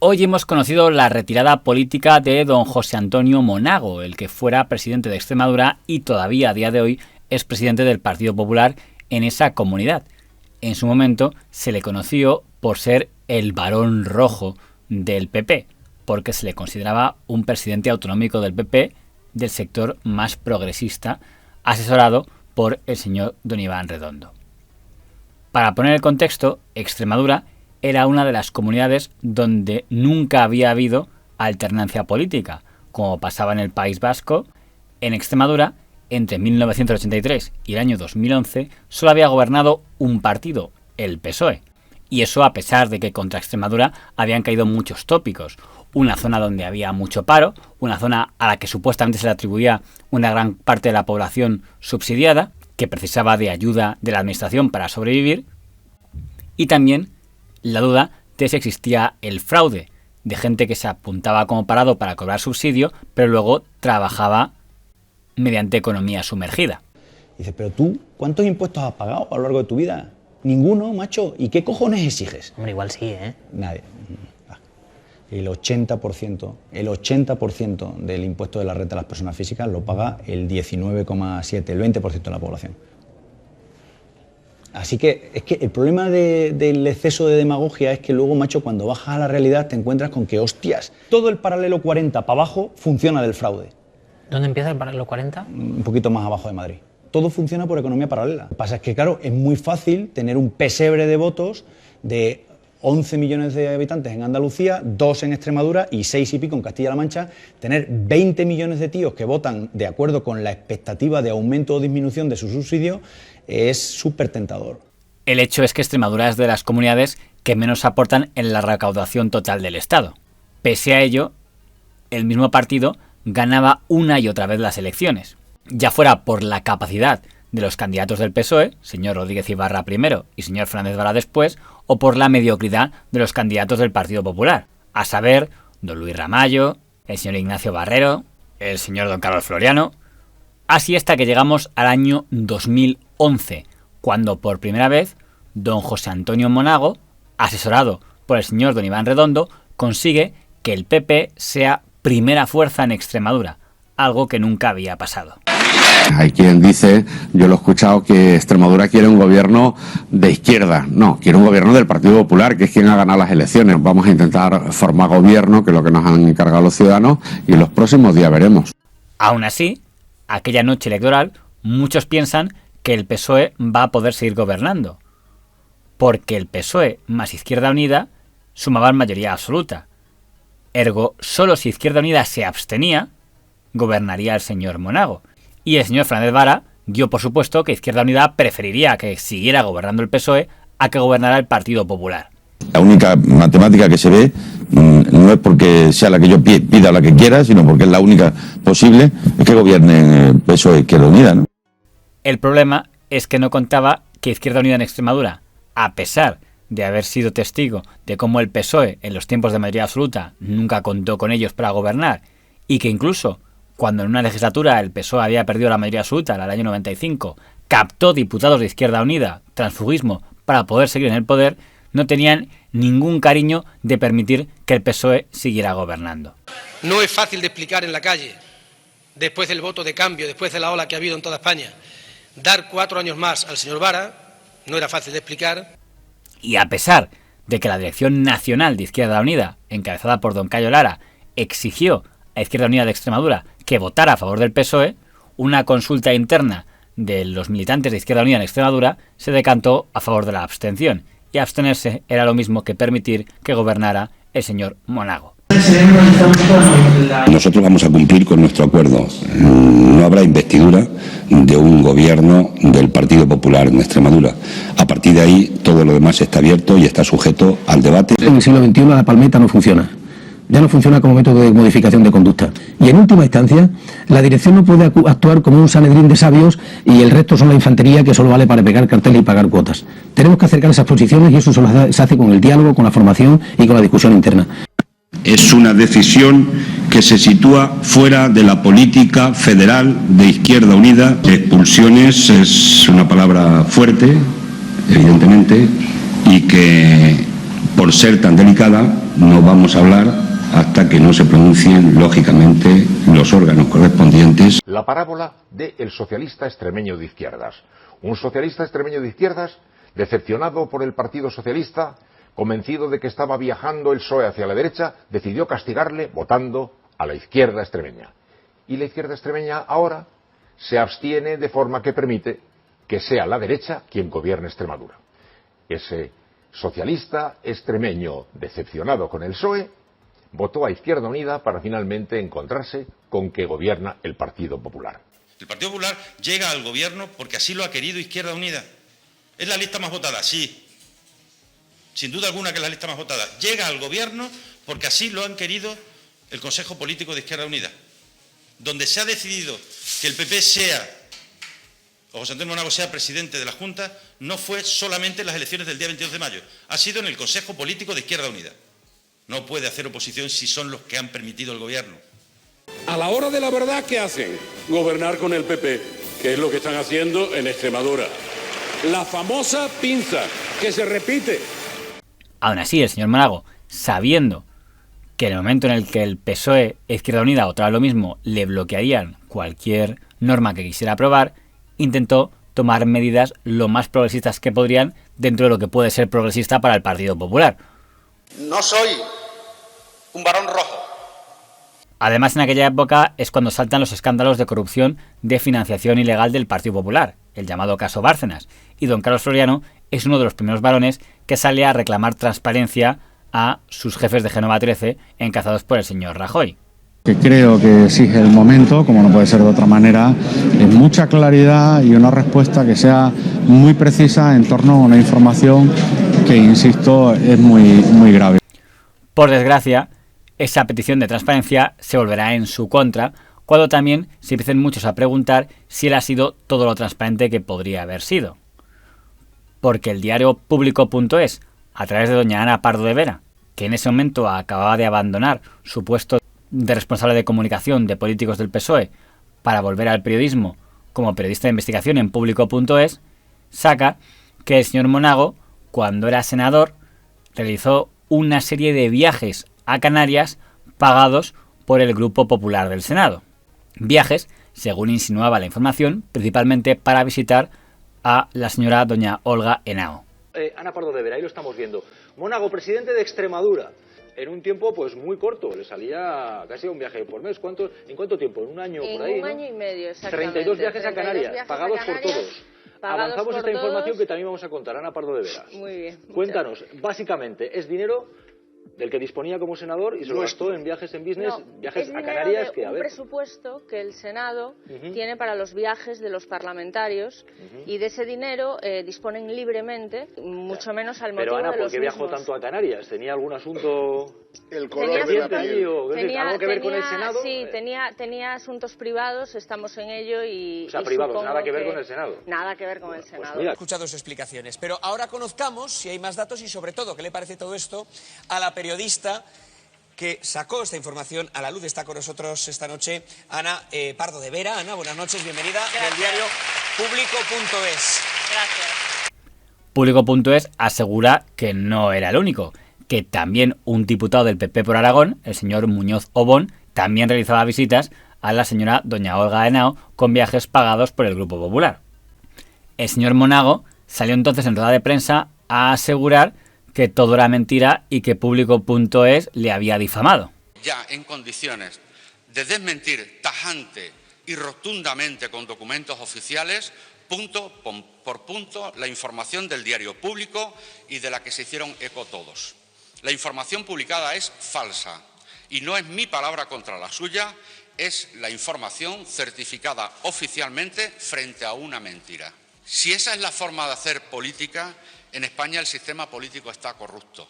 Hoy hemos conocido la retirada política de don José Antonio Monago, el que fuera presidente de Extremadura y todavía a día de hoy es presidente del Partido Popular en esa comunidad. En su momento se le conoció por ser el varón rojo del PP, porque se le consideraba un presidente autonómico del PP del sector más progresista, asesorado por el señor don Iván Redondo. Para poner el contexto, Extremadura era una de las comunidades donde nunca había habido alternancia política, como pasaba en el País Vasco. En Extremadura, entre 1983 y el año 2011, solo había gobernado un partido, el PSOE. Y eso a pesar de que contra Extremadura habían caído muchos tópicos. Una zona donde había mucho paro, una zona a la que supuestamente se le atribuía una gran parte de la población subsidiada, que precisaba de ayuda de la administración para sobrevivir, y también la duda de si existía el fraude, de gente que se apuntaba como parado para cobrar subsidio, pero luego trabajaba mediante economía sumergida. Dice, pero tú, ¿cuántos impuestos has pagado a lo largo de tu vida? Ninguno, macho. ¿Y qué cojones exiges? Hombre, igual sí, ¿eh? Nadie. El 80% del impuesto de la renta de las personas físicas lo paga el 19,7%, el 20% de la población. Así que es que el problema del exceso de demagogia es que luego, macho, cuando bajas a la realidad te encuentras con que, hostias, todo el paralelo 40 para abajo funciona del fraude. ¿Dónde empieza el paralelo 40? Un poquito más abajo de Madrid. Todo funciona por economía paralela. Lo que pasa es que, claro, es muy fácil tener un pesebre de votos de 11 millones de habitantes en Andalucía, 2 en Extremadura y 6 y pico en Castilla-La Mancha, tener 20 millones de tíos que votan de acuerdo con la expectativa de aumento o disminución de su subsidio es súper tentador. El hecho es que Extremadura es de las comunidades que menos aportan en la recaudación total del Estado. Pese a ello, el mismo partido ganaba una y otra vez las elecciones, ya fuera por la capacidad de los candidatos del PSOE, señor Rodríguez Ibarra primero y señor Fernández Vara después, o por la mediocridad de los candidatos del Partido Popular, a saber, don Luis Ramallo, el señor Ignacio Barrero, el señor don Carlos Floriano, así hasta que llegamos al año 2011, cuando por primera vez don José Antonio Monago, asesorado por el señor don Iván Redondo, consigue que el PP sea primera fuerza en Extremadura, algo que nunca había pasado. Hay quien dice, yo lo he escuchado, que Extremadura quiere un gobierno de izquierda. No, quiere un gobierno del Partido Popular, que es quien ha ganado las elecciones. Vamos a intentar formar gobierno, que es lo que nos han encargado los ciudadanos, y los próximos días veremos. Aún así, aquella noche electoral, muchos piensan que el PSOE va a poder seguir gobernando, porque el PSOE más Izquierda Unida sumaban mayoría absoluta. Ergo, solo si Izquierda Unida se abstenía, gobernaría el señor Monago. Y el señor Fernández Vara dio por supuesto que Izquierda Unida preferiría que siguiera gobernando el PSOE a que gobernara el Partido Popular. La única matemática que se ve no es porque sea la que yo pida o la que quiera, sino porque es la única posible, es que gobierne el PSOE Izquierda Unida, ¿no? El problema es que no contaba que Izquierda Unida en Extremadura, a pesar de haber sido testigo de cómo el PSOE en los tiempos de mayoría absoluta nunca contó con ellos para gobernar, y que incluso cuando en una legislatura el PSOE había perdido la mayoría absoluta en el año 95, captó diputados de Izquierda Unida, transfugismo, para poder seguir en el poder, no tenían ningún cariño de permitir que el PSOE siguiera gobernando. No es fácil de explicar en la calle, después del voto de cambio, después de la ola que ha habido en toda España. Dar 4 años más al señor Vara no era fácil de explicar. Y a pesar de que la Dirección Nacional de Izquierda Unida, encabezada por don Cayo Lara, exigió a Izquierda Unida de Extremadura que votara a favor del PSOE, una consulta interna de los militantes de Izquierda Unida en Extremadura se decantó a favor de la abstención, y abstenerse era lo mismo que permitir que gobernara el señor Monago. Nosotros vamos a cumplir con nuestro acuerdo. No habrá investidura de un gobierno del Partido Popular en Extremadura. A partir de ahí, todo lo demás está abierto y está sujeto al debate. En el siglo XXI la palmeta no funciona. Ya no funciona como método de modificación de conducta. Y en última instancia, la dirección no puede actuar como un sanedrín de sabios y el resto son la infantería que solo vale para pegar carteles y pagar cuotas. Tenemos que acercar esas posiciones y eso solo se hace con el diálogo, con la formación y con la discusión interna. Es una decisión que se sitúa fuera de la política federal de Izquierda Unida. Expulsiones es una palabra fuerte, evidentemente, y que por ser tan delicada no vamos a hablar hasta que no se pronuncien, lógicamente, los órganos correspondientes. La parábola del socialista extremeño de izquierdas. Un socialista extremeño de izquierdas, decepcionado por el Partido Socialista, convencido de que estaba viajando el PSOE hacia la derecha, decidió castigarle votando a la izquierda extremeña. Y la izquierda extremeña ahora se abstiene de forma que permite que sea la derecha quien gobierne Extremadura. Ese socialista extremeño decepcionado con el PSOE votó a Izquierda Unida para finalmente encontrarse con que gobierna el Partido Popular. El Partido Popular llega al gobierno porque así lo ha querido Izquierda Unida. ¿Es la lista más votada? Sí. Sin duda alguna que es la lista más votada. Llega al gobierno porque así lo han querido el Consejo Político de Izquierda Unida, donde se ha decidido que el PP sea, o José Antonio Monago sea presidente de la Junta, no fue solamente en las elecciones del día 22 de mayo, ha sido en el Consejo Político de Izquierda Unida. No puede hacer oposición si son los que han permitido el gobierno. A la hora de la verdad, ¿qué hacen? Gobernar con el PP, que es lo que están haciendo en Extremadura. La famosa pinza, que se repite. Aún así, el señor Monago, sabiendo que en el momento en el que el PSOE e Izquierda Unida votara lo mismo, le bloquearían cualquier norma que quisiera aprobar, intentó tomar medidas lo más progresistas que podrían dentro de lo que puede ser progresista para el Partido Popular. No soy un varón rojo. Además, en aquella época es cuando saltan los escándalos de corrupción de financiación ilegal del Partido Popular, el llamado caso Bárcenas, y don Carlos Floriano es uno de los primeros varones que sale a reclamar transparencia a sus jefes de Génova 13, encabezados por el señor Rajoy. Que creo que exige el momento, como no puede ser de otra manera, es mucha claridad y una respuesta que sea muy precisa en torno a una información que, insisto, es muy grave. Por desgracia, esa petición de transparencia se volverá en su contra cuando también se empiecen muchos a preguntar si él ha sido todo lo transparente que podría haber sido. Porque el diario Público.es, a través de doña Ana Pardo de Vera, que en ese momento acababa de abandonar su puesto de responsable de comunicación de políticos del PSOE para volver al periodismo como periodista de investigación en Público.es, saca que el señor Monago, cuando era senador, realizó una serie de viajes a Canarias pagados por el Grupo Popular del Senado. Viajes, según insinuaba la información, principalmente para visitar a la señora doña Olga Henao. Ana Pardo de Vera, ahí lo estamos viendo. Monago, presidente de Extremadura. En un tiempo pues muy corto, le salía casi un viaje por mes. ¿En cuánto tiempo? ¿En un año por ahí? En un año y medio, exactamente. 32 viajes a Canarias, pagados por todos. Avanzamos esta información que también vamos a contar, Ana Pardo de Vera. Muy bien. Cuéntanos, básicamente, ¿es dinero del que disponía como senador y se lo gastó en viajes en business, viajes a Canarias? Que, a ver, presupuesto que el Senado tiene para los viajes de los parlamentarios y de ese dinero disponen libremente, mucho menos al motivo de los mismos. Pero Ana, ¿por qué viajó tanto a Canarias? ¿Tenía algún asunto pendiente allí o algo que ver con el Senado? Sí, tenía asuntos privados, estamos en ello y... O sea, privados, nada que ver con el Senado. Nada que ver con el Senado. Pues he escuchado sus explicaciones, pero ahora conozcamos si hay más datos y sobre todo qué le parece todo esto a la periodista que sacó esta información a la luz. Está con nosotros esta noche Ana Pardo de Vera. Ana, buenas noches, bienvenida del diario Público.es. Gracias. Público.es asegura que no era el único, que también un diputado del PP por Aragón, el señor Muñoz Obón, también realizaba visitas a la señora doña Olga Henao con viajes pagados por el Grupo Popular. El señor Monago salió entonces en rueda de prensa a asegurar que todo era mentira y que Público.es le había difamado. Ya en condiciones de desmentir tajante y rotundamente con documentos oficiales, punto por punto, la información del diario Público y de la que se hicieron eco todos. La información publicada es falsa y no es mi palabra contra la suya, es la información certificada oficialmente frente a una mentira. Si esa es la forma de hacer política, en España el sistema político está corrupto.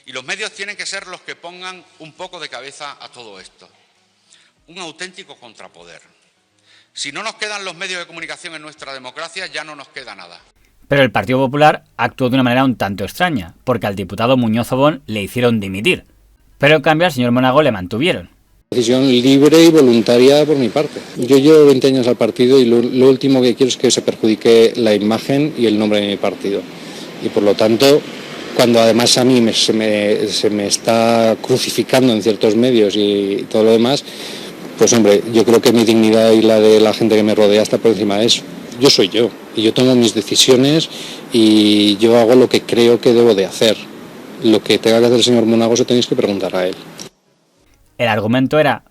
Y los medios tienen que ser los que pongan un poco de cabeza a todo esto. Un auténtico contrapoder. Si no nos quedan los medios de comunicación en nuestra democracia, ya no nos queda nada. Pero el Partido Popular actuó de una manera un tanto extraña, porque al diputado Muñoz Obón le hicieron dimitir. Pero en cambio al señor Monago le mantuvieron. Decisión libre y voluntaria por mi parte. Yo llevo 20 años al partido y lo último que quiero es que se perjudique la imagen y el nombre de mi partido. Y por lo tanto, cuando además a mí se me está crucificando en ciertos medios y todo lo demás, pues hombre, yo creo que mi dignidad y la de la gente que me rodea está por encima de eso. Yo soy yo y yo tomo mis decisiones y yo hago lo que creo que debo de hacer. Lo que tenga que hacer el señor Monago se tenéis que preguntar a él. El argumento era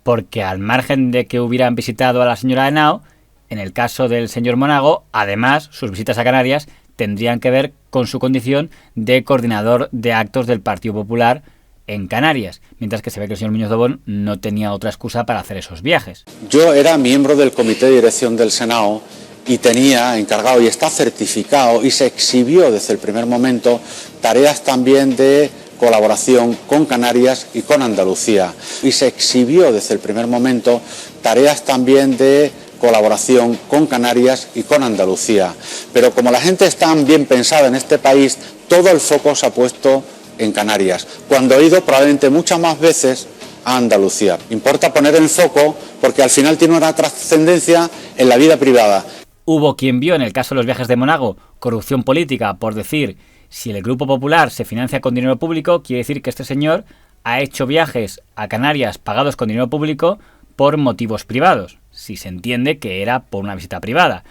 porque, al margen de que hubieran visitado a la señora Henao, en el caso del señor Monago, además, sus visitas a Canarias tendrían que ver con su condición de coordinador de actos del Partido Popular en Canarias, mientras que se ve que el señor Muñoz Dobón no tenía otra excusa para hacer esos viajes. Yo era miembro del comité de dirección del Senado y tenía encargado, y está certificado, y se exhibió desde el primer momento, tareas también de colaboración con Canarias y con Andalucía. Y se exhibió desde el primer momento tareas también de colaboración con Canarias y con Andalucía. Pero como la gente está bien pensada en este país, todo el foco se ha puesto en Canarias, cuando he ido probablemente muchas más veces a Andalucía. Importa poner el foco porque al final tiene una trascendencia en la vida privada. Hubo quien vio en el caso de los viajes de Monago corrupción política por decir: si el Grupo Popular se financia con dinero público, quiere decir que este señor ha hecho viajes a Canarias pagados con dinero público por motivos privados, si se entiende que era por una visita privada.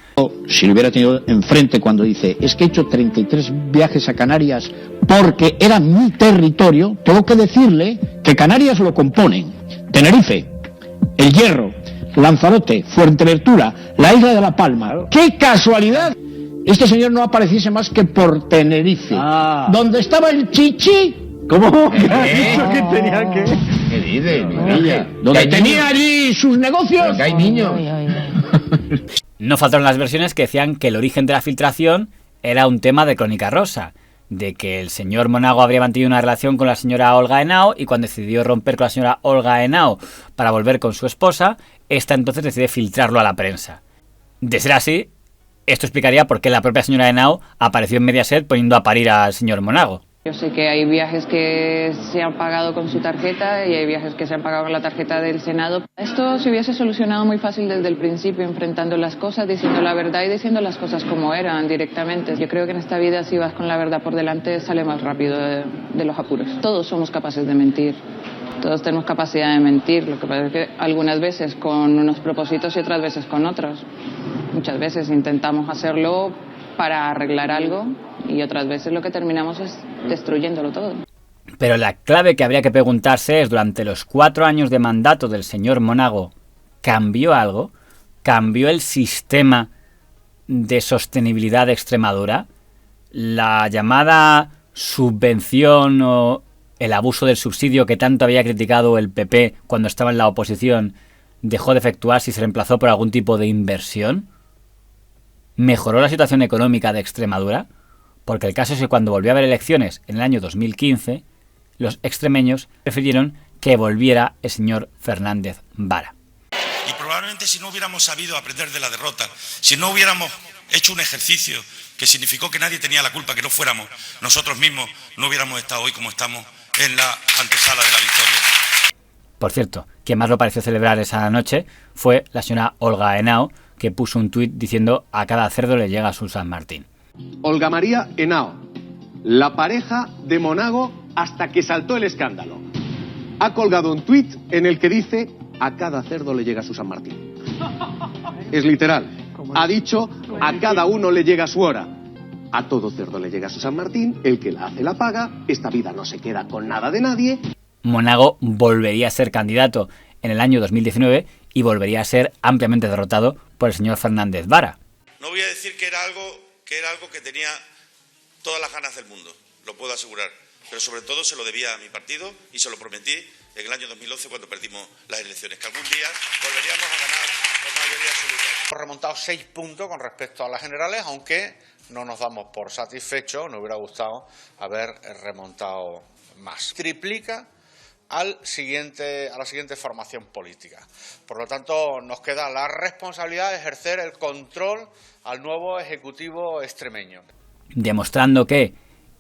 Si lo hubiera tenido enfrente cuando dice, es que he hecho 33 viajes a Canarias porque era mi territorio, tengo que decirle que Canarias lo componen Tenerife, El Hierro, Lanzarote, Fuerteventura, la isla de La Palma. ¡Qué casualidad! Este señor no apareciese más que por Tenerife, donde estaba el chichi. ¿Cómo? ¿Qué has dicho que tenía que...? ¿Qué dices, mi niña? Donde tenía allí sus negocios. Que hay niños. No faltaron las versiones que decían que el origen de la filtración era un tema de Crónica Rosa, de que el señor Monago habría mantenido una relación con la señora Olga Henao y cuando decidió romper con la señora Olga Henao para volver con su esposa, esta entonces decide filtrarlo a la prensa. De ser así, esto explicaría por qué la propia señora Henao apareció en Mediaset poniendo a parir al señor Monago. Yo sé que hay viajes que se han pagado con su tarjeta y hay viajes que se han pagado con la tarjeta del Senado. Esto se hubiese solucionado muy fácil desde el principio, enfrentando las cosas, diciendo la verdad y diciendo las cosas como eran directamente. Yo creo que en esta vida, si vas con la verdad por delante, sale más rápido de los apuros. Todos somos capaces de mentir. Todos tenemos capacidad de mentir. Lo que pasa es que algunas veces con unos propósitos y otras veces con otros. Muchas veces intentamos hacerlo para arreglar algo y otras veces lo que terminamos es destruyéndolo todo. Pero la clave que habría que preguntarse es, durante los 4 años de mandato del señor Monago, ¿cambió algo? ¿Cambió el sistema de sostenibilidad de Extremadura? ¿La llamada subvención o el abuso del subsidio que tanto había criticado el PP cuando estaba en la oposición dejó de efectuarse y se reemplazó por algún tipo de inversión? ¿Mejoró la situación económica de Extremadura? Porque el caso es que cuando volvió a haber elecciones en el año 2015, los extremeños prefirieron que volviera el señor Fernández Vara. Y probablemente si no hubiéramos sabido aprender de la derrota, si no hubiéramos hecho un ejercicio que significó que nadie tenía la culpa, que no fuéramos nosotros mismos, no hubiéramos estado hoy como estamos en la antesala de la victoria. Por cierto, quien más lo pareció celebrar esa noche fue la señora Olga Henao, que puso un tuit diciendo: a cada cerdo le llega su San Martín. Olga María Henao, la pareja de Monago hasta que saltó el escándalo, ha colgado un tuit en el que dice: a cada cerdo le llega su San Martín. Es literal. Ha dicho: a cada uno le llega su hora. A todo cerdo le llega su San Martín, el que la hace la paga, esta vida no se queda con nada de nadie. Monago volvería a ser candidato en el año 2019 y volvería a ser ampliamente derrotado por el señor Fernández Vara. No voy a decir que era algo que tenía todas las ganas del mundo, lo puedo asegurar, pero sobre todo se lo debía a mi partido y se lo prometí en el año 2011 cuando perdimos las elecciones, que algún día volveríamos a ganar por mayoría absoluta. Hemos remontado 6 puntos con respecto a las generales, aunque no nos damos por satisfechos, nos hubiera gustado haber remontado más. Triplica a la siguiente formación política. Por lo tanto, nos queda la responsabilidad de ejercer el control al nuevo Ejecutivo extremeño. Demostrando que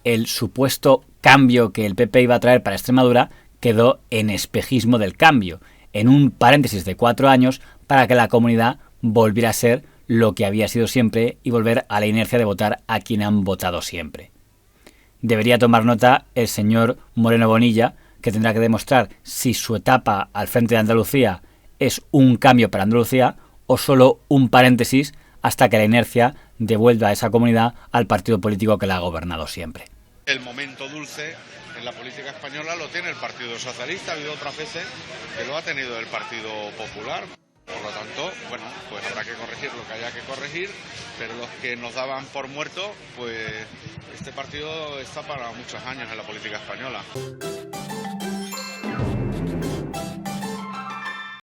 el supuesto cambio que el PP iba a traer para Extremadura quedó en espejismo del cambio, en un paréntesis de 4 años para que la comunidad volviera a ser lo que había sido siempre y volver a la inercia de votar a quien han votado siempre. debería tomar nota el señor Moreno Bonilla, que tendrá que demostrar si su etapa al frente de Andalucía es un cambio para Andalucía o solo un paréntesis hasta que la inercia devuelva a esa comunidad al partido político que la ha gobernado siempre. El momento dulce en la política española lo tiene el Partido Socialista, ha habido otras veces que lo ha tenido el Partido Popular. Por lo tanto, bueno, pues habrá que corregir lo que haya que corregir, pero los que nos daban por muertos, pues este partido está para muchos años en la política española.